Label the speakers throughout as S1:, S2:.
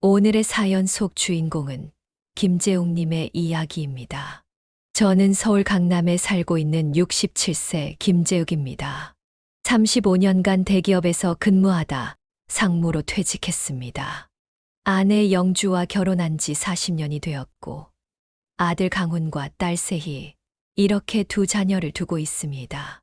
S1: 오늘의 사연 속 주인공은 김재웅님의 이야기입니다. 저는 서울 강남에 살고 있는 67세 김재욱입니다. 35년간 대기업에서 근무하다 상무로 퇴직했습니다. 아내 영주와 결혼한 지 40년이 되었고 아들 강훈과 딸 세희, 이렇게 두 자녀를 두고 있습니다.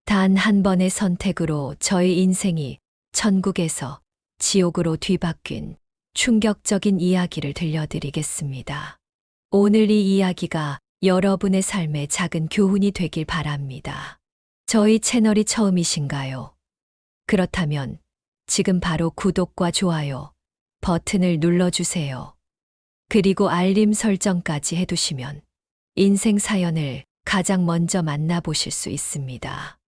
S1: 단 한 번의 선택으로 저의 인생이 천국에서 지옥으로 뒤바뀐 충격적인 이야기를 들려드리겠습니다. 오늘 이 이야기가 여러분의 삶에 작은 교훈이 되길 바랍니다. 저희 채널이 처음이신가요? 그렇다면 지금 바로 구독과 좋아요 버튼을 눌러주세요. 그리고 알림 설정까지 해두시면 인생 사연을 가장 먼저 만나보실 수 있습니다.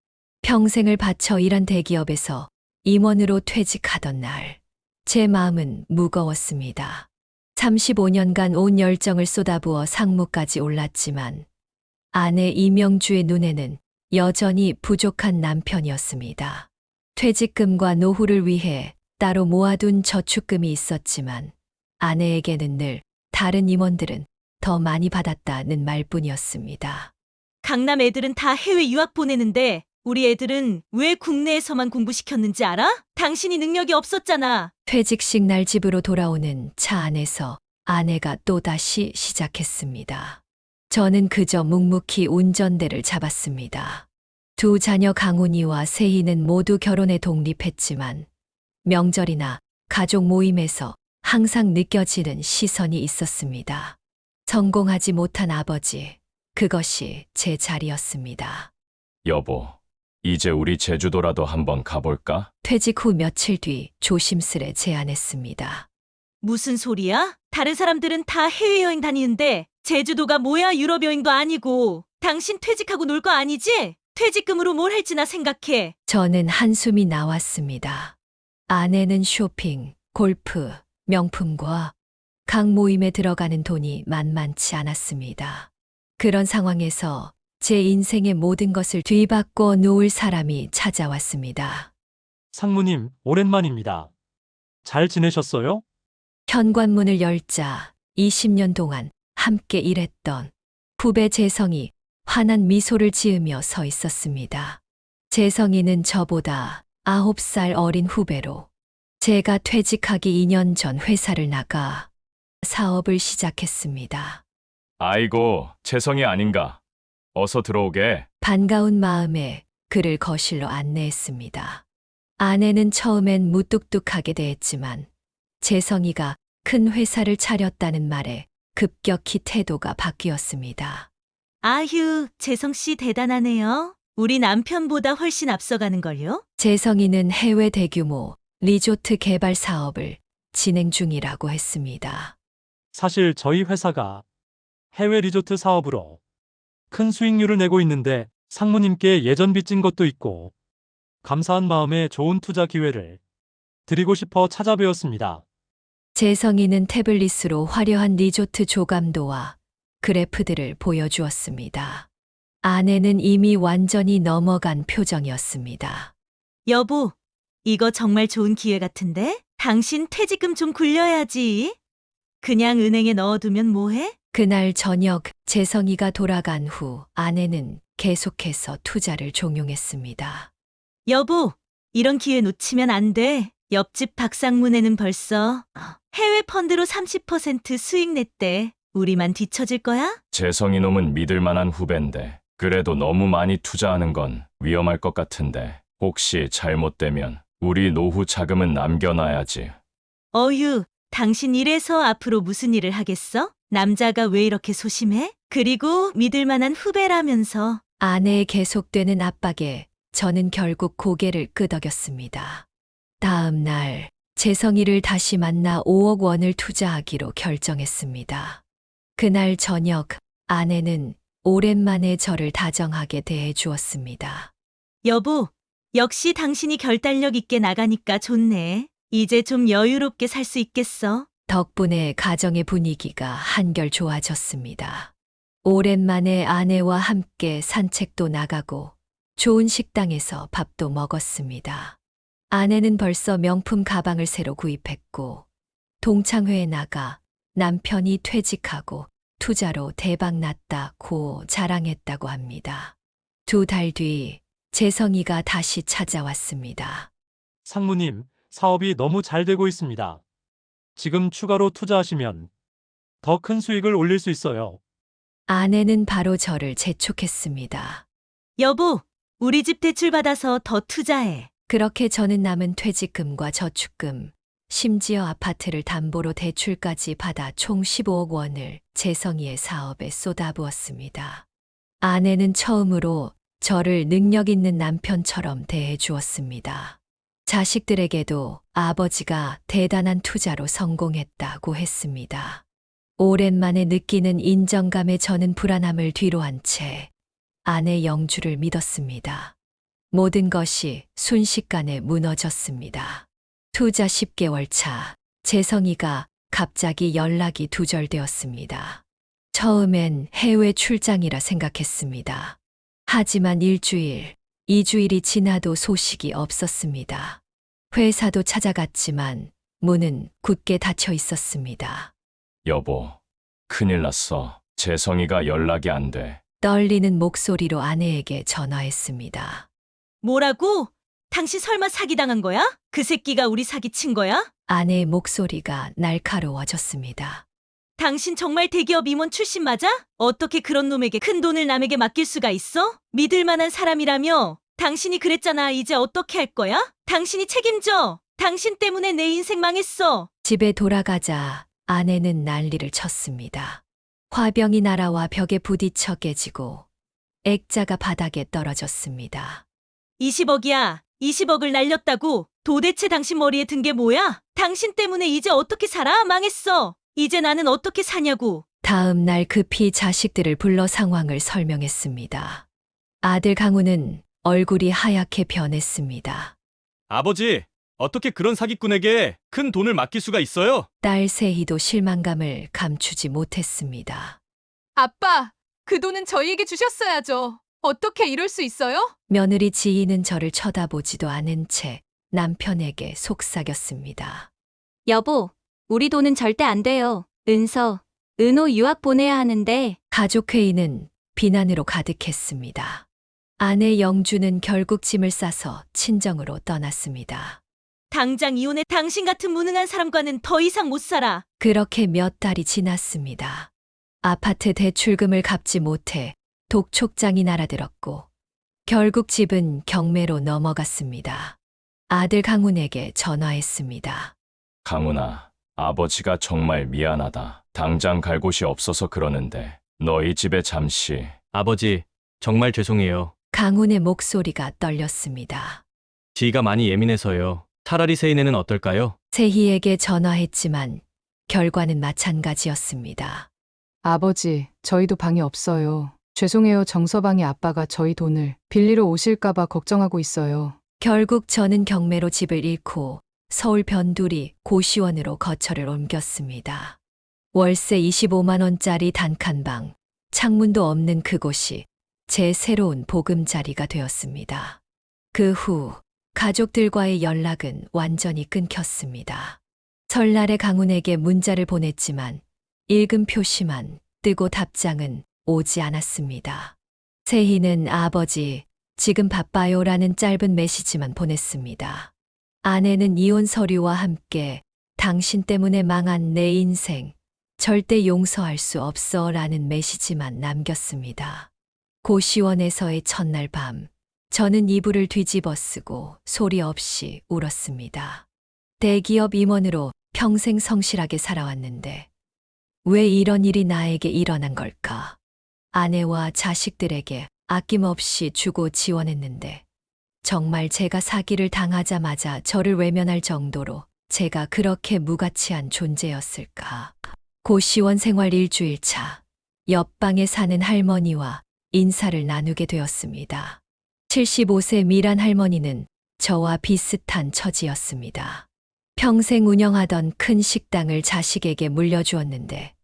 S1: 평생을 바쳐 일한 대기업에서 임원으로 퇴직하던 날, 제 마음은 무거웠습니다. 35년간 온 열정을 쏟아부어 상무까지 올랐지만 아내 이명주의 눈에는 여전히 부족한 남편이었습니다. 퇴직금과 노후를 위해 따로 모아둔 저축금이 있었지만 아내에게는 늘 다른 임원들은 더 많이 받았다는 말뿐이었습니다.
S2: 강남 애들은 다 해외 유학 보내는데 우리 애들은 왜 국내에서만 공부시켰는지 알아? 당신이 능력이 없었잖아.
S1: 퇴직식 날 집으로 돌아오는 차 안에서 아내가 또다시 시작했습니다. 저는 그저 묵묵히 운전대를 잡았습니다. 두 자녀 강훈이와 세희는 모두 결혼에 독립했지만 명절이나 가족 모임에서 항상 느껴지는 시선이 있었습니다. 성공하지 못한 아버지, 그것이 제 자리였습니다.
S3: 여보, 이제 우리 제주도라도 한번 가볼까?
S1: 퇴직 후 며칠 뒤 조심스레 제안했습니다.
S2: 무슨 소리야? 다른 사람들은 다 해외여행 다니는데 제주도가 뭐야? 유럽 여행도 아니고. 당신 퇴직하고 놀 거 아니지? 퇴직금으로 뭘 할지나 생각해.
S1: 저는 한숨이 나왔습니다. 아내는 쇼핑, 골프, 명품과 각 모임에 들어가는 돈이 만만치 않았습니다. 그런 상황에서 제 인생의 모든 것을 뒤바꿔 놓을 사람이 찾아왔습니다.
S4: 상무님, 오랜만입니다. 잘 지내셨어요?
S1: 현관문을 열자 20년 동안 함께 일했던 후배 재성이 환한 미소를 지으며 서 있었습니다. 재성이는 저보다 9살 어린 후배로 제가 퇴직하기 2년 전 회사를 나가 사업을 시작했습니다.
S3: 아이고, 재성이 아닌가. 어서 들어오게.
S1: 반가운 마음에 그를 거실로 안내했습니다. 아내는 처음엔 무뚝뚝하게 대했지만 재성이가 큰 회사를 차렸다는 말에 급격히 태도가 바뀌었습니다.
S2: 아휴, 재성씨 대단하네요. 우리 남편보다 훨씬 앞서가는걸요?
S1: 재성이는 해외 대규모 리조트 개발 사업을 진행 중이라고 했습니다.
S4: 사실 저희 회사가 해외 리조트 사업으로 큰 수익률을 내고 있는데 상무님께 예전 빚진 것도 있고 감사한 마음에 좋은 투자 기회를 드리고 싶어 찾아뵈었습니다.
S1: 재성이는 태블릿으로 화려한 리조트 조감도와 그래프들을 보여주었습니다. 아내는 이미 완전히 넘어간 표정이었습니다.
S2: 여보, 이거 정말 좋은 기회 같은데? 당신 퇴직금 좀 굴려야지. 그냥 은행에 넣어두면 뭐해?
S1: 그날 저녁 재성이가 돌아간 후 아내는 계속해서 투자를 종용했습니다.
S2: 여보, 이런 기회 놓치면 안 돼. 옆집 박상무네는 벌써 해외 펀드로 30% 수익 냈대. 우리만 뒤처질 거야?
S3: 재성이 놈은 믿을 만한 후배인데, 그래도 너무 많이 투자하는 건 위험할 것 같은데, 혹시 잘못되면 우리 노후 자금은 남겨놔야지.
S2: 어휴, 당신 이래서 앞으로 무슨 일을 하겠어? 남자가 왜 이렇게 소심해? 그리고 믿을 만한 후배라면서.
S1: 아내의 계속되는 압박에 저는 결국 고개를 끄덕였습니다. 다음 날 재성이를 다시 만나 5억 원을 투자하기로 결정했습니다. 그날 저녁 아내는 오랜만에 저를 다정하게 대해 주었습니다.
S2: 여보, 역시 당신이 결단력 있게 나가니까 좋네. 이제 좀 여유롭게 살 수 있겠어.
S1: 덕분에 가정의 분위기가 한결 좋아졌습니다. 오랜만에 아내와 함께 산책도 나가고 좋은 식당에서 밥도 먹었습니다. 아내는 벌써 명품 가방을 새로 구입했고 동창회에 나가 남편이 퇴직하고 투자로 대박 났다고 자랑했다고 합니다. 2달 뒤 재성이가 다시 찾아왔습니다.
S4: 상무님, 사업이 너무 잘 되고 있습니다. 지금 추가로 투자하시면 더 큰 수익을 올릴 수 있어요.
S1: 아내는 바로 저를 재촉했습니다.
S2: 여보, 우리 집 대출 받아서 더 투자해.
S1: 그렇게 저는 남은 퇴직금과 저축금, 심지어 아파트를 담보로 대출까지 받아 총 15억 원을 재성이의 사업에 쏟아부었습니다. 아내는 처음으로 저를 능력 있는 남편처럼 대해 주었습니다. 자식들에게도 아버지가 대단한 투자로 성공했다고 했습니다. 오랜만에 느끼는 인정감에 저는 불안함을 뒤로한 채 아내 영주를 믿었습니다. 모든 것이 순식간에 무너졌습니다. 투자 10개월 차, 재성이가 갑자기 연락이 두절되었습니다. 처음엔 해외 출장이라 생각했습니다. 하지만 일주일, 2주일이 지나도 소식이 없었습니다. 회사도 찾아갔지만 문은 굳게 닫혀 있었습니다.
S3: 여보, 큰일 났어. 재성이가 연락이 안 돼.
S1: 떨리는 목소리로 아내에게 전화했습니다.
S2: 뭐라고? 당신 설마 사기당한 거야? 그 새끼가 우리 사기친 거야?
S1: 아내의 목소리가 날카로워졌습니다.
S2: 당신 정말 대기업 임원 출신 맞아? 어떻게 그런 놈에게 큰 돈을 남에게 맡길 수가 있어? 믿을 만한 사람이라며? 당신이 그랬잖아. 이제 어떻게 할 거야? 당신이 책임져. 당신 때문에 내 인생 망했어.
S1: 집에 돌아가자 아내는 난리를 쳤습니다. 화병이 날아와 벽에 부딪혀 깨지고 액자가 바닥에 떨어졌습니다.
S2: 20억이야. 20억을 날렸다고? 도대체 당신 머리에 든 게 뭐야? 당신 때문에 이제 어떻게 살아? 망했어. 이제 나는 어떻게 사냐고.
S1: 다음 날 급히 자식들을 불러 상황을 설명했습니다. 아들 강우는 얼굴이 하얗게 변했습니다.
S5: 아버지, 어떻게 그런 사기꾼에게 큰 돈을 맡길 수가 있어요?
S1: 딸 세희도 실망감을 감추지 못했습니다.
S6: 아빠, 그 돈은 저희에게 주셨어야죠. 어떻게 이럴 수 있어요?
S1: 며느리 지희는 저를 쳐다보지도 않은 채 남편에게 속삭였습니다.
S7: 여보, 우리 돈은 절대 안 돼요. 은호 유학 보내야 하는데.
S1: 가족회의는 비난으로 가득했습니다. 아내 영주는 결국 짐을 싸서 친정으로 떠났습니다.
S2: 당장 이혼해. 당신 같은 무능한 사람과는 더 이상 못 살아.
S1: 그렇게 몇 달이 지났습니다. 아파트 대출금을 갚지 못해 독촉장이 날아들었고 결국 집은 경매로 넘어갔습니다. 아들 강훈에게 전화했습니다.
S3: 강훈아, 아버지가 정말 미안하다. 당장 갈 곳이 없어서 그러는데 너희 집에 잠시.
S5: 아버지, 정말 죄송해요.
S1: 강훈의 목소리가 떨렸습니다.
S5: 지희가 많이 예민해서요. 차라리 세인애는 어떨까요?
S1: 세희에게 전화했지만 결과는 마찬가지였습니다.
S8: 아버지, 저희도 방이 없어요. 죄송해요. 정서방이 아빠가 저희 돈을 빌리러 오실까봐 걱정하고 있어요.
S1: 결국 저는 경매로 집을 잃고 서울 변두리 고시원으로 거처를 옮겼습니다. 월세 25만 원짜리 단칸방, 창문도 없는 그곳이 제 새로운 보금자리가 되었습니다. 그 후 가족들과의 연락은 완전히 끊겼습니다. 설날에 강훈에게 문자를 보냈지만 읽음 표시만 뜨고 답장은 오지 않았습니다. 세희는 아버지, 지금 바빠요라는 짧은 메시지만 보냈습니다. 아내는 이혼 서류와 함께 당신 때문에 망한 내 인생, 절대 용서할 수 없어 라는 메시지만 남겼습니다. 고시원에서의 첫날 밤, 저는 이불을 뒤집어 쓰고 소리 없이 울었습니다. 대기업 임원으로 평생 성실하게 살아왔는데 왜 이런 일이 나에게 일어난 걸까? 아내와 자식들에게 아낌없이 주고 지원했는데 정말 제가 사기를 당하자마자 저를 외면할 정도로 제가 그렇게 무가치한 존재였을까? 고시원 생활 일주일 차, 옆방에 사는 할머니와 인사를 나누게 되었습니다. 75세 미란 할머니는 저와 비슷한 처지였습니다. 평생 운영하던 큰 식당을 자식에게 물려주었는데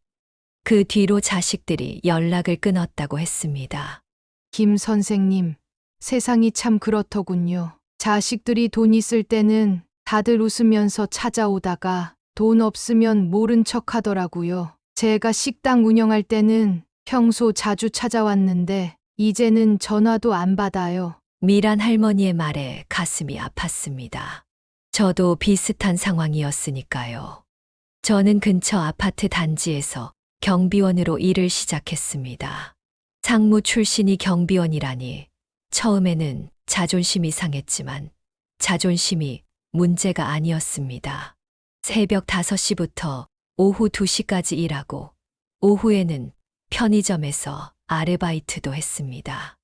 S1: 그 뒤로 자식들이 연락을 끊었다고 했습니다.
S8: 김 선생님, 세상이 참 그렇더군요. 자식들이 돈 있을 때는 다들 웃으면서 찾아오다가 돈 없으면 모른 척 하더라고요. 제가 식당 운영할 때는 평소 자주 찾아왔는데 이제는 전화도 안 받아요.
S1: 미란 할머니의 말에 가슴이 아팠습니다. 저도 비슷한 상황이었으니까요. 저는 근처 아파트 단지에서 경비원으로 일을 시작했습니다. 상무 출신이 경비원이라니 처음에는 자존심이 상했지만 자존심이 문제가 아니었습니다. 새벽 5시부터 오후 2시까지 일하고 오후에는 편의점에서 아르바이트도 했습니다.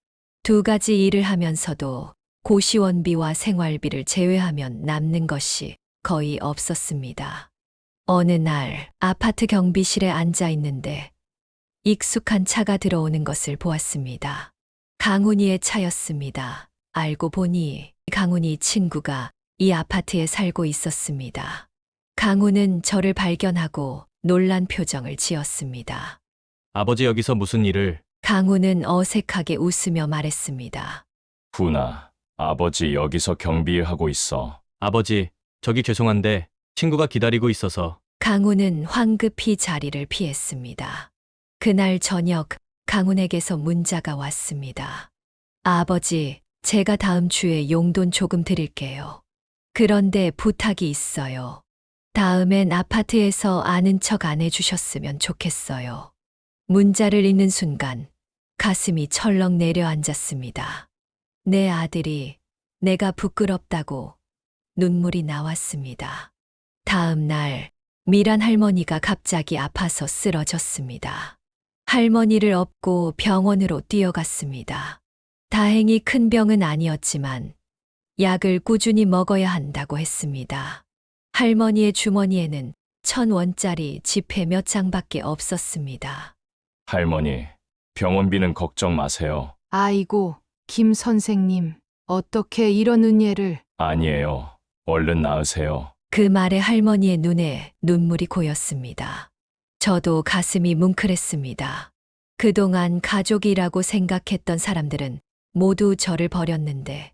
S1: 2가지 일을 하면서도 고시원비와 생활비를 제외하면 남는 것이 거의 없었습니다. 어느 날 아파트 경비실에 앉아 있는데 익숙한 차가 들어오는 것을 보았습니다. 강훈이의 차였습니다. 알고 보니 강훈이 친구가 이 아파트에 살고 있었습니다. 강훈은 저를 발견하고 놀란 표정을 지었습니다.
S5: 아버지 여기서 무슨 일을?
S1: 강훈은 어색하게 웃으며 말했습니다.
S3: 훈아, 아버지 여기서 경비하고 있어.
S5: 아버지, 저기 죄송한데 친구가 기다리고 있어서.
S1: 강훈은 황급히 자리를 피했습니다. 그날 저녁 강훈에게서 문자가 왔습니다. 아버지, 제가 다음 주에 용돈 조금 드릴게요. 그런데 부탁이 있어요. 다음엔 아파트에서 아는 척 안 해주셨으면 좋겠어요. 문자를 읽는 순간 가슴이 철렁 내려앉았습니다. 내 아들이 내가 부끄럽다고 눈물이 나왔습니다. 다음 날 미란 할머니가 갑자기 아파서 쓰러졌습니다. 할머니를 업고 병원으로 뛰어갔습니다. 다행히 큰 병은 아니었지만 약을 꾸준히 먹어야 한다고 했습니다. 할머니의 주머니에는 1,000원짜리 지폐 몇 장밖에 없었습니다.
S3: 할머니, 병원비는 걱정 마세요.
S8: 아이고, 김 선생님, 어떻게 이런 은혜를.
S3: 아니에요. 얼른 나으세요.
S1: 그 말에 할머니의 눈에 눈물이 고였습니다. 저도 가슴이 뭉클했습니다. 그동안 가족이라고 생각했던 사람들은 모두 저를 버렸는데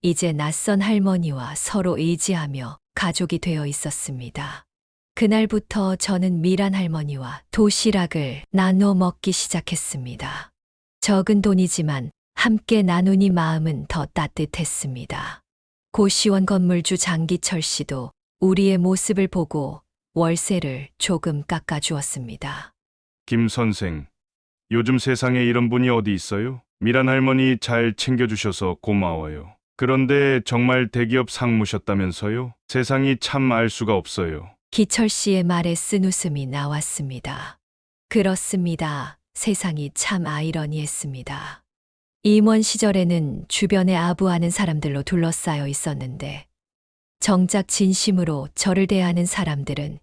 S1: 이제 낯선 할머니와 서로 의지하며 가족이 되어 있었습니다. 그날부터 저는 미란 할머니와 도시락을 나눠 먹기 시작했습니다. 적은 돈이지만 함께 나누니 마음은 더 따뜻했습니다. 고시원 건물주 장기철 씨도 우리의 모습을 보고 월세를 조금 깎아주었습니다.
S9: 김 선생, 요즘 세상에 이런 분이 어디 있어요? 미란 할머니 잘 챙겨주셔서 고마워요. 그런데 정말 대기업 상무셨다면서요? 세상이 참 알 수가 없어요.
S1: 기철 씨의 말에 쓴웃음이 나왔습니다. 그렇습니다. 세상이 참 아이러니했습니다. 임원 시절에는 주변에 아부하는 사람들로 둘러싸여 있었는데 정작 진심으로 저를 대하는 사람들은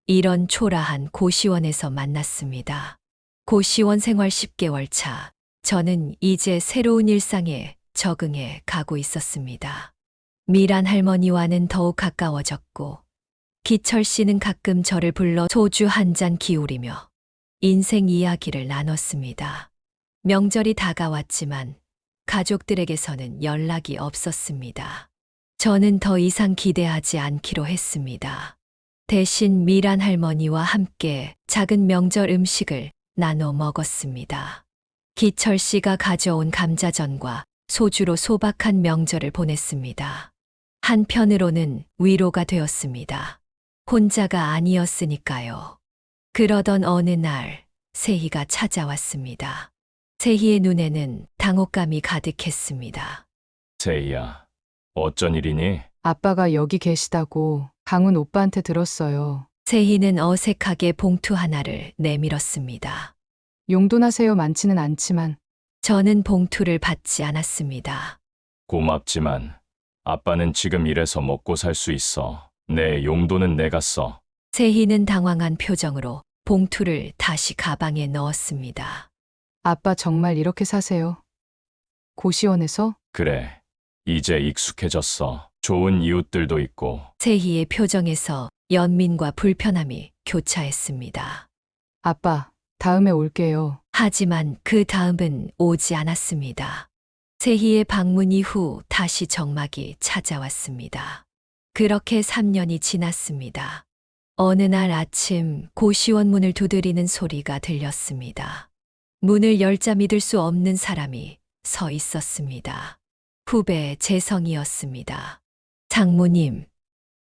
S1: 이런 초라한 고시원에서 만났습니다. 고시원 생활 10개월 차, 저는 이제 새로운 일상에 적응해 가고 있었습니다. 미란 할머니와는 더욱 가까워졌고 기철 씨는 가끔 저를 불러 소주 한 잔 기울이며 인생 이야기를 나눴습니다. 명절이 다가왔지만 가족들에게서는 연락이 없었습니다. 저는 더 이상 기대하지 않기로 했습니다. 대신 미란 할머니와 함께 작은 명절 음식을 나눠 먹었습니다. 기철 씨가 가져온 감자전과 소주로 소박한 명절을 보냈습니다. 한편으로는 위로가 되었습니다. 혼자가 아니었으니까요. 그러던 어느 날 세희가 찾아왔습니다. 세희의 눈에는 당혹감이 가득했습니다.
S3: 세희야, 어쩐 일이니?
S8: 아빠가 여기 계시다고 강훈 오빠한테 들었어요.
S1: 세희는 어색하게 봉투 하나를 내밀었습니다.
S8: 용돈 하세요. 많지는 않지만.
S1: 저는 봉투를 받지 않았습니다.
S3: 고맙지만 아빠는 지금 일해서 먹고 살 수 있어. 내 용돈은 내가 써.
S1: 세희는 당황한 표정으로 봉투를 다시 가방에 넣었습니다.
S8: 아빠 정말 이렇게 사세요? 고시원에서?
S3: 그래, 이제 익숙해졌어. 좋은 이웃들도 있고.
S1: 세희의 표정에서 연민과 불편함이 교차했습니다.
S8: 아빠, 다음에 올게요.
S1: 하지만 그 다음은 오지 않았습니다. 세희의 방문 이후 다시 정막이 찾아왔습니다. 그렇게 3년이 지났습니다. 어느 날 아침 고시원 문을 두드리는 소리가 들렸습니다. 문을 열자 믿을 수 없는 사람이 서 있었습니다. 후배 재성이었습니다. 장모님,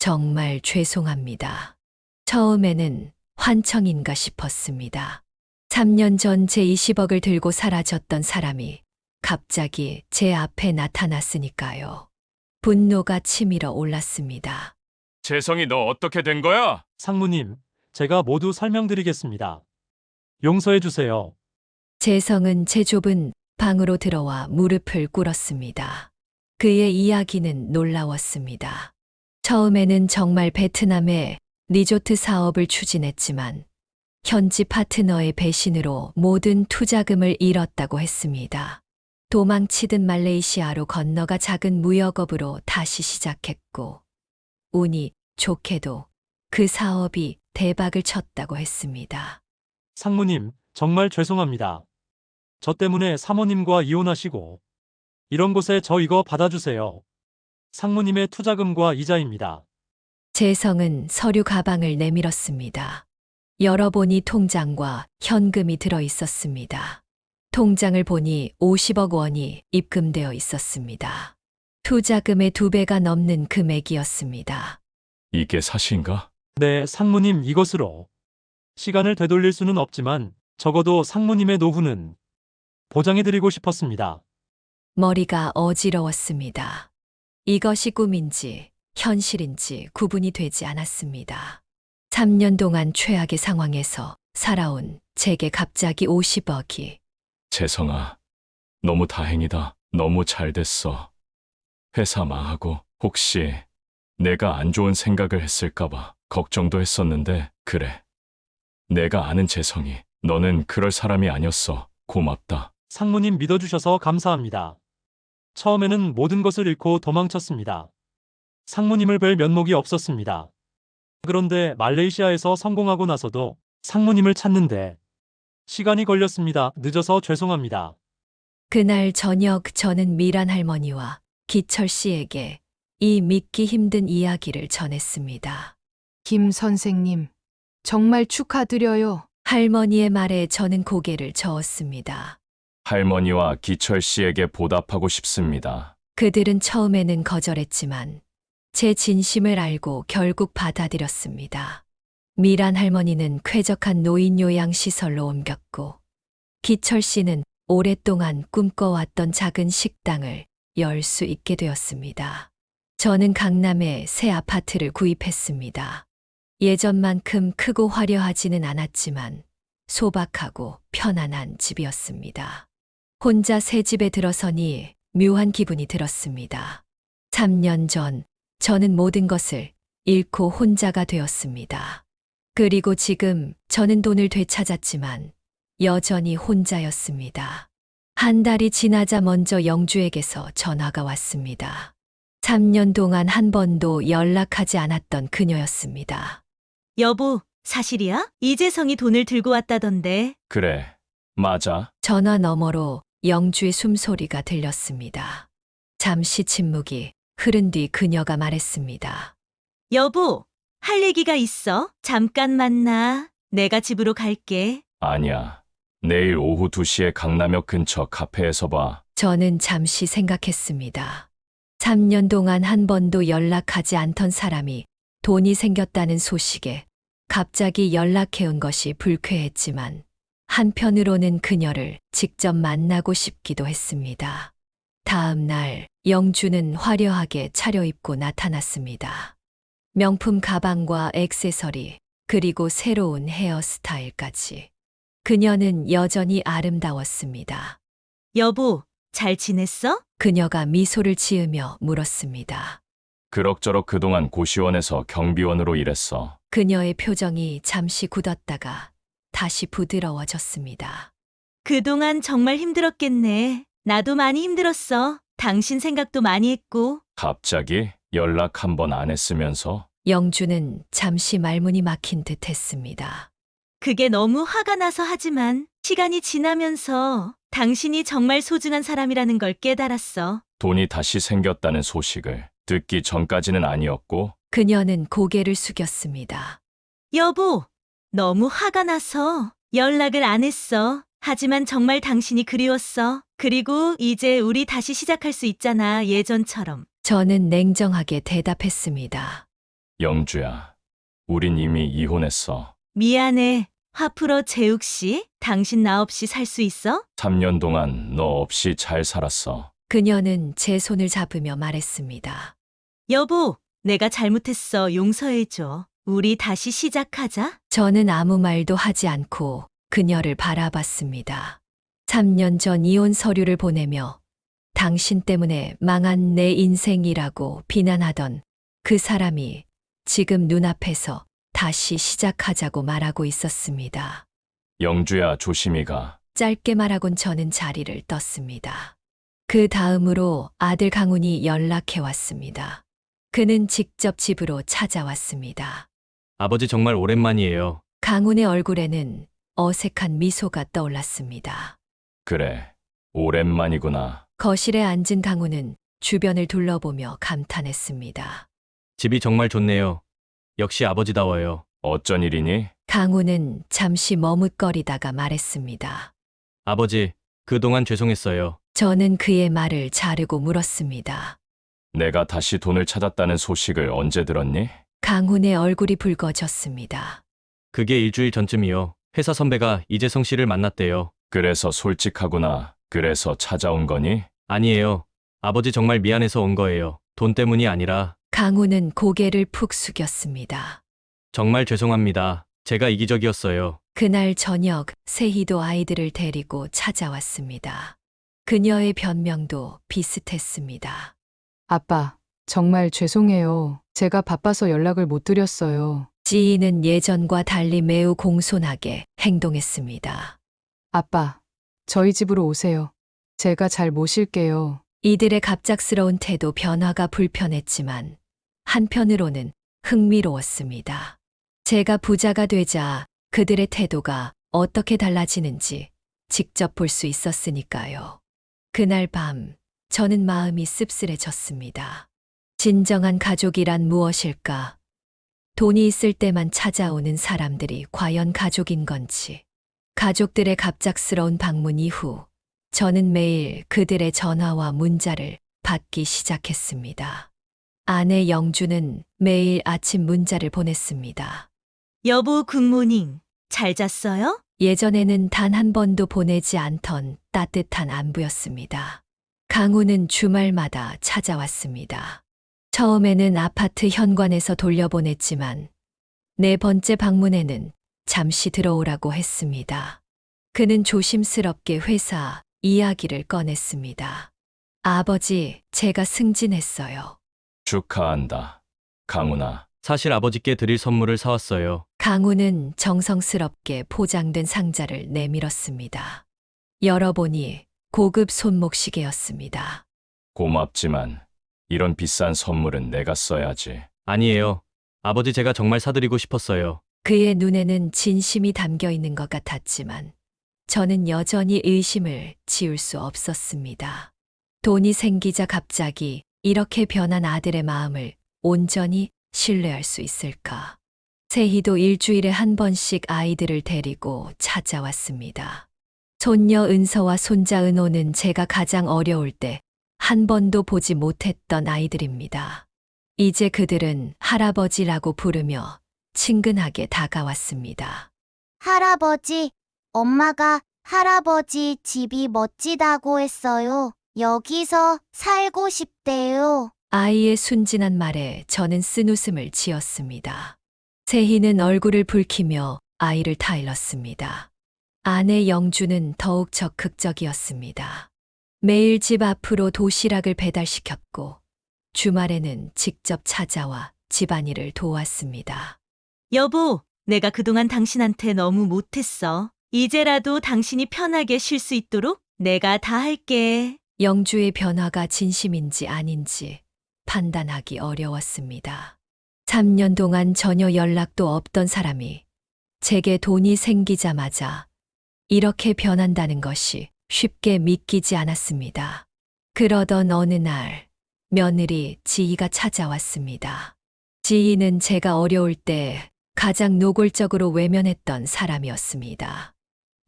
S1: 정말 죄송합니다. 처음에는 환청인가 싶었습니다. 3년 전 제 20억을 들고 사라졌던 사람이 갑자기 제 앞에 나타났으니까요. 분노가 치밀어 올랐습니다.
S3: 재성이 너 어떻게 된 거야?
S4: 상무님, 제가 모두 설명드리겠습니다. 용서해 주세요.
S1: 재성은 제 좁은 방으로 들어와 무릎을 꿇었습니다. 그의 이야기는 놀라웠습니다. 처음에는 정말 베트남에 리조트 사업을 추진했지만 현지 파트너의 배신으로 모든 투자금을 잃었다고 했습니다. 도망치듯 말레이시아로 건너가 작은 무역업으로 다시 시작했고 운이 좋게도 그 사업이 대박을 쳤다고 했습니다.
S4: 상무님, 정말 죄송합니다. 저 때문에 사모님과 이혼하시고 이런 곳에 저 이거 받아주세요. 상무님의 투자금과 이자입니다.
S1: 재성은 서류 가방을 내밀었습니다. 열어보니 통장과 현금이 들어 있었습니다. 통장을 보니 50억 원이 입금되어 있었습니다. 투자금의 2배가 넘는 금액이었습니다.
S3: 이게 사실인가?
S4: 네, 상무님 이것으로 시간을 되돌릴 수는 없지만 적어도 상무님의 노후는 보장해드리고 싶었습니다.
S1: 머리가 어지러웠습니다. 이것이 꿈인지 현실인지 구분이 되지 않았습니다. 3년 동안 최악의 상황에서 살아온 제게 갑자기 50억이.
S3: 재성아, 너무 다행이다. 너무 잘 됐어. 회사 망하고 혹시 내가 안 좋은 생각을 했을까봐 걱정도 했었는데 그래. 내가 아는 재성이 너는 그럴 사람이 아니었어. 고맙다.
S4: 상무님 믿어주셔서 감사합니다. 처음에는 모든 것을 잃고 도망쳤습니다. 상무님을 뵐 면목이 없었습니다. 그런데 말레이시아에서 성공하고 나서도 상무님을 찾는데 시간이 걸렸습니다. 늦어서 죄송합니다.
S1: 그날 저녁 저는 미란 할머니와 기철 씨에게 이 믿기 힘든 이야기를 전했습니다.
S8: 김 선생님, 정말 축하드려요.
S1: 할머니의 말에 저는 고개를 저었습니다.
S3: 할머니와 기철 씨에게 보답하고 싶습니다.
S1: 그들은 처음에는 거절했지만 제 진심을 알고 결국 받아들였습니다. 미란 할머니는 쾌적한 노인 요양 시설로 옮겼고 기철 씨는 오랫동안 꿈꿔왔던 작은 식당을 열 수 있게 되었습니다. 저는 강남에 새 아파트를 구입했습니다. 예전만큼 크고 화려하지는 않았지만 소박하고 편안한 집이었습니다. 혼자 새 집에 들어서니 묘한 기분이 들었습니다. 3년 전 저는 모든 것을 잃고 혼자가 되었습니다. 그리고 지금 저는 돈을 되찾았지만 여전히 혼자였습니다. 한 달이 지나자 먼저 영주에게서 전화가 왔습니다. 3년 동안 한 번도 연락하지 않았던 그녀였습니다.
S2: 여보, 사실이야? 이재성이 돈을 들고 왔다던데.
S3: 그래, 맞아.
S1: 전화 너머로 영주의 숨소리가 들렸습니다. 잠시 침묵이 흐른 뒤 그녀가 말했습니다.
S2: 여보, 할 얘기가 있어. 잠깐 만나. 내가 집으로 갈게.
S3: 아니야. 내일 오후 2시에 강남역 근처 카페에서 봐.
S1: 저는 잠시 생각했습니다. 3년 동안 한 번도 연락하지 않던 사람이 돈이 생겼다는 소식에 갑자기 연락해온 것이 불쾌했지만 한편으로는 그녀를 직접 만나고 싶기도 했습니다. 다음 날 영주는 화려하게 차려입고 나타났습니다. 명품 가방과 액세서리, 그리고 새로운 헤어스타일까지. 그녀는 여전히 아름다웠습니다.
S2: 여보, 잘 지냈어?
S1: 그녀가 미소를 지으며 물었습니다.
S3: 그럭저럭 그동안 고시원에서 경비원으로 일했어.
S1: 그녀의 표정이 잠시 굳었다가 다시 부드러워졌습니다.
S2: 그동안 정말 힘들었겠네. 나도 많이 힘들었어. 당신 생각도 많이 했고.
S3: 갑자기 연락 한 번 안 했으면서?
S1: 영주는 잠시 말문이 막힌 듯 했습니다.
S2: 그게 너무 화가 나서 하지만 시간이 지나면서 당신이 정말 소중한 사람이라는 걸 깨달았어.
S3: 돈이 다시 생겼다는 소식을 듣기 전까지는 아니었고?
S1: 그녀는 고개를 숙였습니다.
S2: 여보, 너무 화가 나서 연락을 안 했어. 하지만 정말 당신이 그리웠어. 그리고 이제 우리 다시 시작할 수 있잖아, 예전처럼.
S1: 저는 냉정하게 대답했습니다.
S3: 영주야, 우린 이미 이혼했어.
S2: 미안해. 화 풀어, 재욱 씨. 당신 나 없이 살 수 있어?
S3: 3년 동안 너 없이 잘 살았어.
S1: 그녀는 제 손을 잡으며 말했습니다.
S2: 여보, 내가 잘못했어. 용서해줘. 우리 다시 시작하자.
S1: 저는 아무 말도 하지 않고 그녀를 바라봤습니다. 3년 전 이혼 서류를 보내며 당신 때문에 망한 내 인생이라고 비난하던 그 사람이 지금 눈앞에서 다시 시작하자고 말하고 있었습니다.
S3: 영주야, 조심히 가.
S1: 짧게 말하곤 저는 자리를 떴습니다. 그 다음으로 아들 강훈이 연락해 왔습니다. 그는 직접 집으로 찾아왔습니다.
S5: 아버지 정말 오랜만이에요.
S1: 강훈의 얼굴에는 어색한 미소가 떠올랐습니다.
S3: 그래, 오랜만이구나.
S1: 거실에 앉은 강훈은 주변을 둘러보며 감탄했습니다.
S5: 집이 정말 좋네요. 역시 아버지다워요.
S3: 어쩐 일이니?
S1: 강훈은 잠시 머뭇거리다가 말했습니다.
S5: 아버지, 그동안 죄송했어요.
S1: 저는 그의 말을 자르고 물었습니다.
S3: 내가 다시 돈을 찾았다는 소식을 언제 들었니?
S1: 강훈의 얼굴이 붉어졌습니다.
S5: 그게 일주일 전쯤이요. 회사 선배가 이재성 씨를 만났대요.
S3: 그래서 솔직하구나. 그래서 찾아온 거니?
S5: 아니에요. 아버지 정말 미안해서 온 거예요. 돈 때문이 아니라.
S1: 강훈은 고개를 푹 숙였습니다.
S5: 정말 죄송합니다. 제가 이기적이었어요.
S1: 그날 저녁 세희도 아이들을 데리고 찾아왔습니다. 그녀의 변명도 비슷했습니다.
S8: 아빠, 정말 죄송해요. 제가 바빠서 연락을 못 드렸어요.
S1: 지희는 예전과 달리 매우 공손하게 행동했습니다.
S8: 아빠, 저희 집으로 오세요. 제가 잘 모실게요.
S1: 이들의 갑작스러운 태도 변화가 불편했지만 한편으로는 흥미로웠습니다. 제가 부자가 되자 그들의 태도가 어떻게 달라지는지 직접 볼 수 있었으니까요. 그날 밤 저는 마음이 씁쓸해졌습니다. 진정한 가족이란 무엇일까? 돈이 있을 때만 찾아오는 사람들이 과연 가족인 건지. 가족들의 갑작스러운 방문 이후 저는 매일 그들의 전화와 문자를 받기 시작했습니다. 아내 영주는 매일 아침 문자를 보냈습니다.
S2: 여보, 굿모닝. 잘 잤어요?
S1: 예전에는 단 한 번도 보내지 않던 따뜻한 안부였습니다. 강훈은 주말마다 찾아왔습니다. 처음에는 아파트 현관에서 돌려보냈지만 네 번째 방문에는 잠시 들어오라고 했습니다. 그는 조심스럽게 회사 이야기를 꺼냈습니다. 아버지, 제가 승진했어요.
S3: 축하한다. 강훈아.
S5: 사실 아버지께 드릴 선물을 사왔어요.
S1: 강훈은 정성스럽게 포장된 상자를 내밀었습니다. 열어보니 고급 손목시계였습니다.
S3: 고맙지만 이런 비싼 선물은 내가 써야지.
S5: 아니에요. 아버지 제가 정말 사드리고 싶었어요.
S1: 그의 눈에는 진심이 담겨 있는 것 같았지만 저는 여전히 의심을 지울 수 없었습니다. 돈이 생기자 갑자기 이렇게 변한 아들의 마음을 온전히 신뢰할 수 있을까? 세희도 일주일에 한 번씩 아이들을 데리고 찾아왔습니다. 손녀 은서와 손자 은호는 제가 가장 어려울 때 한 번도 보지 못했던 아이들입니다. 이제 그들은 할아버지라고 부르며 친근하게 다가왔습니다.
S10: 할아버지, 엄마가 할아버지 집이 멋지다고 했어요. 여기서 살고 싶대요.
S1: 아이의 순진한 말에 저는 쓴웃음을 지었습니다. 세희는 얼굴을 붉히며 아이를 타일렀습니다. 아내 영주는 더욱 적극적이었습니다. 매일 집 앞으로 도시락을 배달시켰고 주말에는 직접 찾아와 집안일을 도왔습니다.
S2: 여보, 내가 그동안 당신한테 너무 못했어. 이제라도 당신이 편하게 쉴 수 있도록 내가 다 할게.
S1: 영주의 변화가 진심인지 아닌지 판단하기 어려웠습니다. 3년 동안 전혀 연락도 없던 사람이 제게 돈이 생기자마자 이렇게 변한다는 것이 쉽게 믿기지 않았습니다. 그러던 어느 날 며느리 지희가 찾아왔습니다. 지희는 제가 어려울 때 가장 노골적으로 외면했던 사람이었습니다.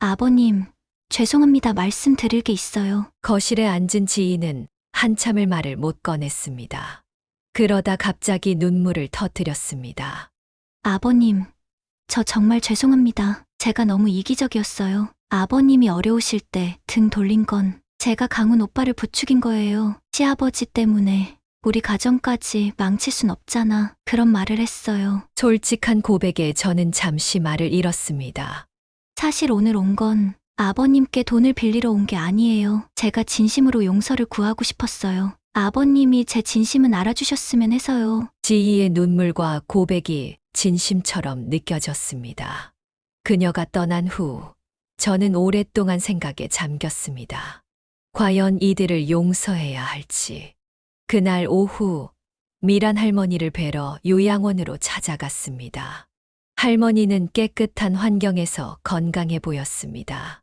S7: 아버님, 죄송합니다. 말씀드릴 게 있어요.
S1: 거실에 앉은 지인은 한참을 말을 못 꺼냈습니다. 그러다 갑자기 눈물을 터뜨렸습니다.
S7: 아버님, 저 정말 죄송합니다. 제가 너무 이기적이었어요. 아버님이 어려우실 때 등 돌린 건 제가 강훈 오빠를 부추긴 거예요. 시아버지 때문에 우리 가정까지 망칠 순 없잖아. 그런 말을 했어요.
S1: 솔직한 고백에 저는 잠시 말을 잃었습니다.
S7: 사실 오늘 온 건 아버님께 돈을 빌리러 온 게 아니에요. 제가 진심으로 용서를 구하고 싶었어요. 아버님이 제 진심은 알아주셨으면 해서요.
S1: 지희의 눈물과 고백이 진심처럼 느껴졌습니다. 그녀가 떠난 후 저는 오랫동안 생각에 잠겼습니다. 과연 이들을 용서해야 할지. 그날 오후 미란 할머니를 뵈러 요양원으로 찾아갔습니다. 할머니는 깨끗한 환경에서 건강해 보였습니다.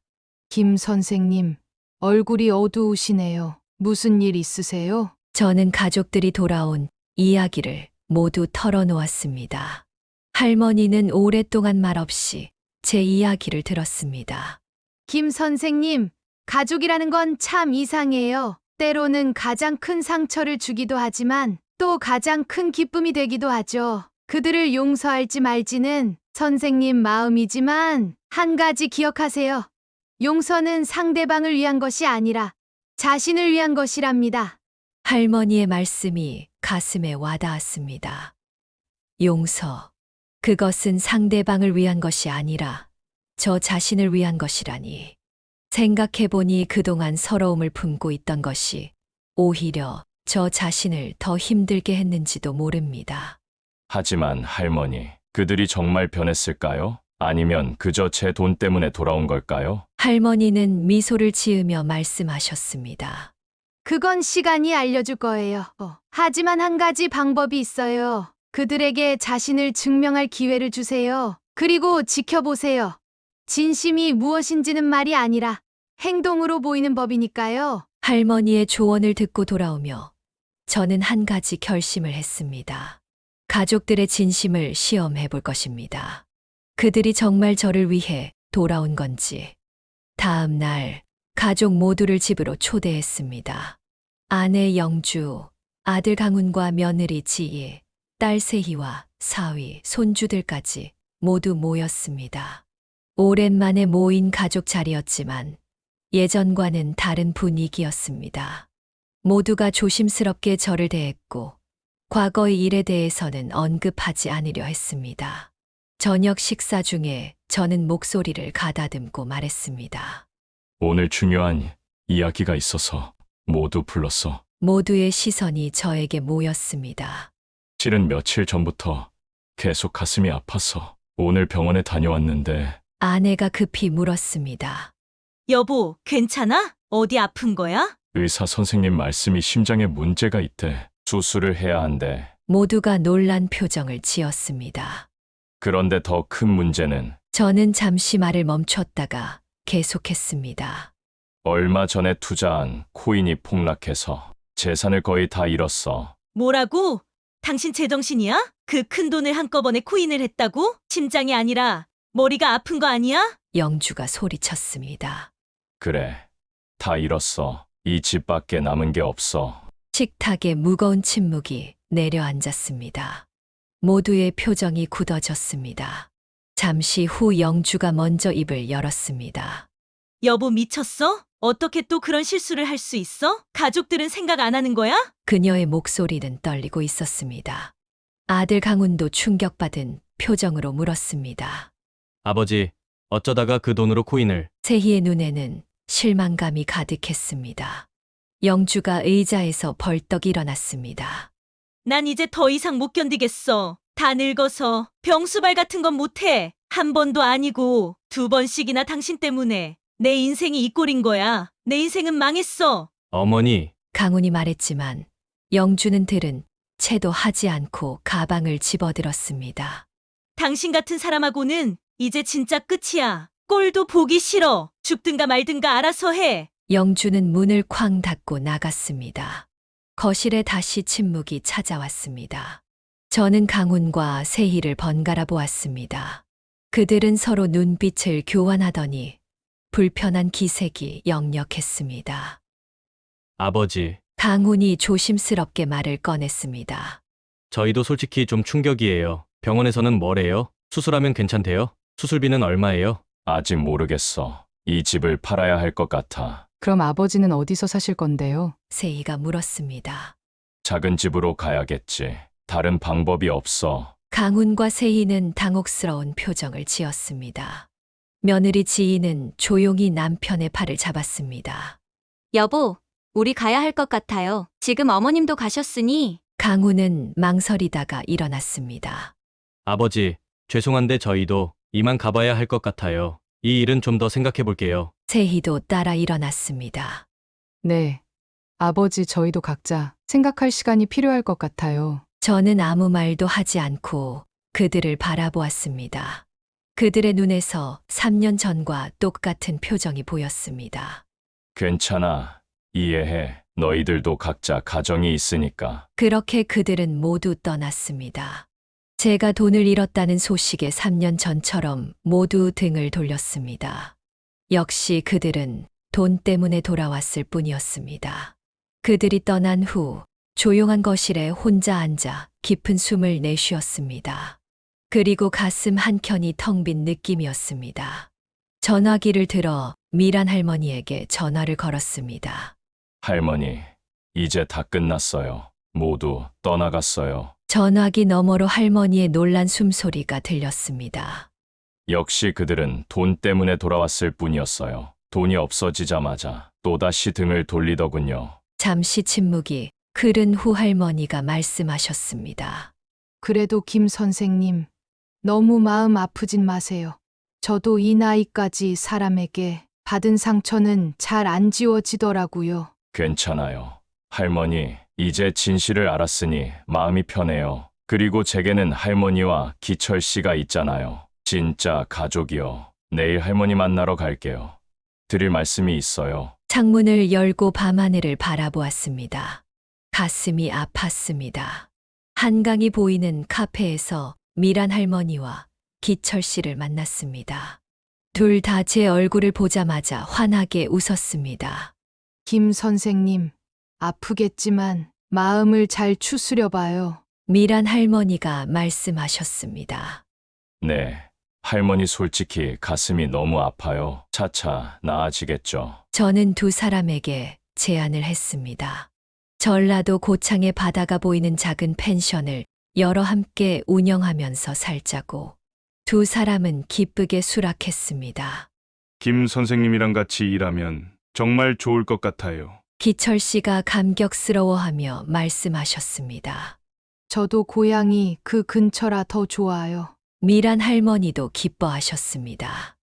S8: 김 선생님, 얼굴이 어두우시네요. 무슨 일 있으세요?
S1: 저는 가족들이 돌아온 이야기를 모두 털어놓았습니다. 할머니는 오랫동안 말없이 제 이야기를 들었습니다.
S8: 김 선생님, 가족이라는 건 참 이상해요. 때로는 가장 큰 상처를 주기도 하지만 또 가장 큰 기쁨이 되기도 하죠. 그들을 용서할지 말지는 선생님 마음이지만 한 가지 기억하세요. 용서는 상대방을 위한 것이 아니라 자신을 위한 것이랍니다.
S1: 할머니의 말씀이 가슴에 와닿았습니다. 용서. 그것은 상대방을 위한 것이 아니라 저 자신을 위한 것이라니. 생각해보니 그동안 서러움을 품고 있던 것이 오히려 저 자신을 더 힘들게 했는지도 모릅니다.
S3: 하지만 할머니, 그들이 정말 변했을까요? 아니면 그저 제 돈 때문에 돌아온 걸까요?
S1: 할머니는 미소를 지으며 말씀하셨습니다.
S8: 그건 시간이 알려줄 거예요. 하지만 한 가지 방법이 있어요. 그들에게 자신을 증명할 기회를 주세요. 그리고 지켜보세요. 진심이 무엇인지는 말이 아니라 행동으로 보이는 법이니까요.
S1: 할머니의 조언을 듣고 돌아오며 저는 한 가지 결심을 했습니다. 가족들의 진심을 시험해 볼 것입니다. 그들이 정말 저를 위해 돌아온 건지. 다음 날 가족 모두를 집으로 초대했습니다. 아내 영주, 아들 강훈과 며느리 지희, 딸 세희와 사위, 손주들까지 모두 모였습니다. 오랜만에 모인 가족 자리였지만 예전과는 다른 분위기였습니다. 모두가 조심스럽게 저를 대했고 과거의 일에 대해서는 언급하지 않으려 했습니다. 저녁 식사 중에 저는 목소리를 가다듬고 말했습니다.
S3: 오늘 중요한 이야기가 있어서 모두 불렀어.
S1: 모두의 시선이 저에게 모였습니다.
S3: 실은 며칠 전부터 계속 가슴이 아파서 오늘 병원에 다녀왔는데
S1: 아내가 급히 물었습니다.
S2: 여보, 괜찮아? 어디 아픈 거야?
S3: 의사 선생님 말씀이 심장에 문제가 있대. 수술을 해야 한대.
S1: 모두가 놀란 표정을 지었습니다.
S3: 그런데 더 큰 문제는
S1: 저는 잠시 말을 멈췄다가 계속했습니다.
S3: 얼마 전에 투자한 코인이 폭락해서 재산을 거의 다 잃었어.
S2: 뭐라고? 당신 제정신이야? 그 큰 돈을 한꺼번에 코인을 했다고? 심장이 아니라 머리가 아픈 거 아니야?
S1: 영주가 소리쳤습니다.
S3: 그래, 다 잃었어. 이 집밖에 남은 게 없어.
S1: 식탁에 무거운 침묵이 내려앉았습니다. 모두의 표정이 굳어졌습니다. 잠시 후 영주가 먼저 입을 열었습니다.
S2: 여보 미쳤어? 어떻게 또 그런 실수를 할 수 있어? 가족들은 생각 안 하는 거야?
S1: 그녀의 목소리는 떨리고 있었습니다. 아들 강훈도 충격받은 표정으로 물었습니다.
S5: 아버지, 어쩌다가 그 돈으로 코인을.
S1: 세희의 눈에는 실망감이 가득했습니다. 영주가 의자에서 벌떡 일어났습니다.
S2: 난 이제 더 이상 못 견디겠어. 다 늙어서 병수발 같은 건 못해. 한 번도 아니고 2번씩이나 당신 때문에 내 인생이 이 꼴인 거야. 내 인생은 망했어.
S5: 어머니,
S1: 강훈이 말했지만 영주는 들은 채도 하지 않고 가방을 집어들었습니다.
S2: 당신 같은 사람하고는 이제 진짜 끝이야. 꼴도 보기 싫어. 죽든가 말든가 알아서 해.
S1: 영주는 문을 쾅 닫고 나갔습니다. 거실에 다시 침묵이 찾아왔습니다. 저는 강훈과 세희를 번갈아 보았습니다. 그들은 서로 눈빛을 교환하더니 불편한 기색이 역력했습니다.
S5: 아버지,
S1: 강훈이 조심스럽게 말을 꺼냈습니다.
S5: 저희도 솔직히 좀 충격이에요. 병원에서는 뭐래요? 수술하면 괜찮대요? 수술비는 얼마예요?
S3: 아직 모르겠어. 이 집을 팔아야 할 것 같아.
S6: 그럼 아버지는 어디서 사실 건데요?
S1: 세희가 물었습니다.
S3: 작은 집으로 가야겠지. 다른 방법이 없어.
S1: 강훈과 세희는 당혹스러운 표정을 지었습니다. 며느리 지희는 조용히 남편의 팔을 잡았습니다.
S7: 여보, 우리 가야 할 것 같아요. 지금 어머님도 가셨으니.
S1: 강훈은 망설이다가 일어났습니다.
S5: 아버지, 죄송한데 저희도 이만 가봐야 할 것 같아요. 이 일은 좀 더 생각해 볼게요.
S1: 세희도 따라 일어났습니다.
S6: 네. 아버지, 저희도 각자 생각할 시간이 필요할 것 같아요.
S1: 저는 아무 말도 하지 않고 그들을 바라보았습니다. 그들의 눈에서 3년 전과 똑같은 표정이 보였습니다.
S3: 괜찮아. 이해해. 너희들도 각자 가정이 있으니까.
S1: 그렇게 그들은 모두 떠났습니다. 제가 돈을 잃었다는 소식에 3년 전처럼 모두 등을 돌렸습니다. 역시 그들은 돈 때문에 돌아왔을 뿐이었습니다. 그들이 떠난 후 조용한 거실에 혼자 앉아 깊은 숨을 내쉬었습니다. 그리고 가슴 한켠이 텅 빈 느낌이었습니다. 전화기를 들어 미란 할머니에게 전화를 걸었습니다.
S3: 할머니, 이제 다 끝났어요. 모두 떠나갔어요.
S1: 전화기 너머로 할머니의 놀란 숨소리가 들렸습니다.
S3: 역시 그들은 돈 때문에 돌아왔을 뿐이었어요. 돈이 없어지자마자 또다시 등을 돌리더군요.
S1: 잠시 침묵이 흐른 후 할머니가 말씀하셨습니다.
S8: 그래도 김 선생님, 너무 마음 아프진 마세요. 저도 이 나이까지 사람에게 받은 상처는 잘 안 지워지더라고요.
S3: 괜찮아요. 할머니, 이제 진실을 알았으니 마음이 편해요. 그리고 제게는 할머니와 기철 씨가 있잖아요. 진짜 가족이요. 내일 할머니 만나러 갈게요. 드릴 말씀이 있어요.
S1: 창문을 열고 밤하늘을 바라보았습니다. 가슴이 아팠습니다. 한강이 보이는 카페에서 미란 할머니와 기철 씨를 만났습니다. 둘 다 제 얼굴을 보자마자 환하게 웃었습니다.
S8: 김 선생님, 아프겠지만 마음을 잘 추스려 봐요.
S1: 미란 할머니가 말씀하셨습니다.
S3: 네. 할머니 솔직히 가슴이 너무 아파요. 차차 나아지겠죠.
S1: 저는 두 사람에게 제안을 했습니다. 전라도 고창의 바다가 보이는 작은 펜션을 여러 함께 운영하면서 살자고. 두 사람은 기쁘게 수락했습니다.
S9: 김 선생님이랑 같이 일하면 정말 좋을 것 같아요.
S1: 기철 씨가 감격스러워하며 말씀하셨습니다.
S8: 저도 고향이 그 근처라 더 좋아요.
S1: 미란 할머니도 기뻐하셨습니다.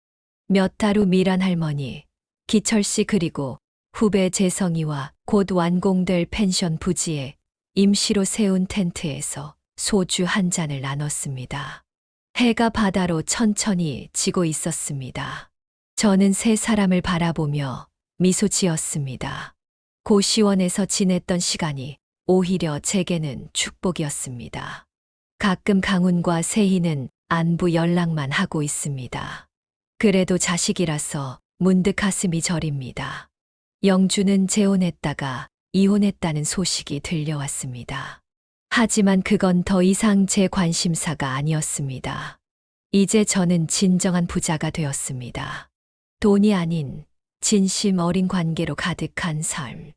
S1: 몇 달 후 미란 할머니, 기철 씨 그리고 후배 재성이와 곧 완공될 펜션 부지에 임시로 세운 텐트에서 소주 한 잔을 나눴습니다. 해가 바다로 천천히 지고 있었습니다. 저는 세 사람을 바라보며 미소 지었습니다. 고시원에서 지냈던 시간이 오히려 제게는 축복이었습니다. 가끔 강훈과 세희는 안부 연락만 하고 있습니다. 그래도 자식이라서 문득 가슴이 저립니다. 영주는 재혼했다가 이혼했다는 소식이 들려왔습니다. 하지만 그건 더 이상 제 관심사가 아니었습니다. 이제 저는 진정한 부자가 되었습니다. 돈이 아닌 진심 어린 관계로 가득한 삶.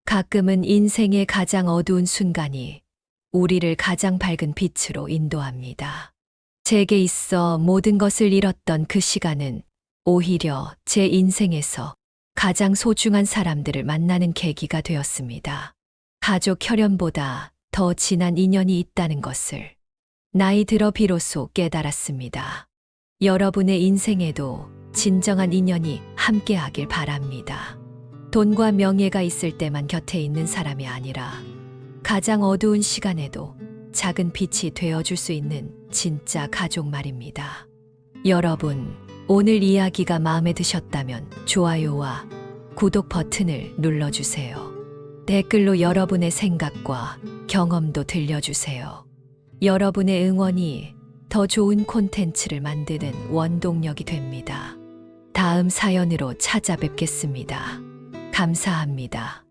S1: 가끔은 인생의 가장 어두운 순간이 우리를 가장 밝은 빛으로 인도합니다. 제게 있어 모든 것을 잃었던 그 시간은 오히려 제 인생에서 가장 소중한 사람들을 만나는 계기가 되었습니다. 가족 혈연보다 더 진한 인연이 있다는 것을 나이 들어 비로소 깨달았습니다. 여러분의 인생에도 진정한 인연이 함께하길 바랍니다. 돈과 명예가 있을 때만 곁에 있는 사람이 아니라 가장 어두운 시간에도 작은 빛이 되어줄 수 있는 진짜 가족 말입니다. 여러분, 오늘 이야기가 마음에 드셨다면 좋아요와 구독 버튼을 눌러주세요. 댓글로 여러분의 생각과 경험도 들려주세요. 여러분의 응원이 더 좋은 콘텐츠를 만드는 원동력이 됩니다. 다음 사연으로 찾아뵙겠습니다. 감사합니다.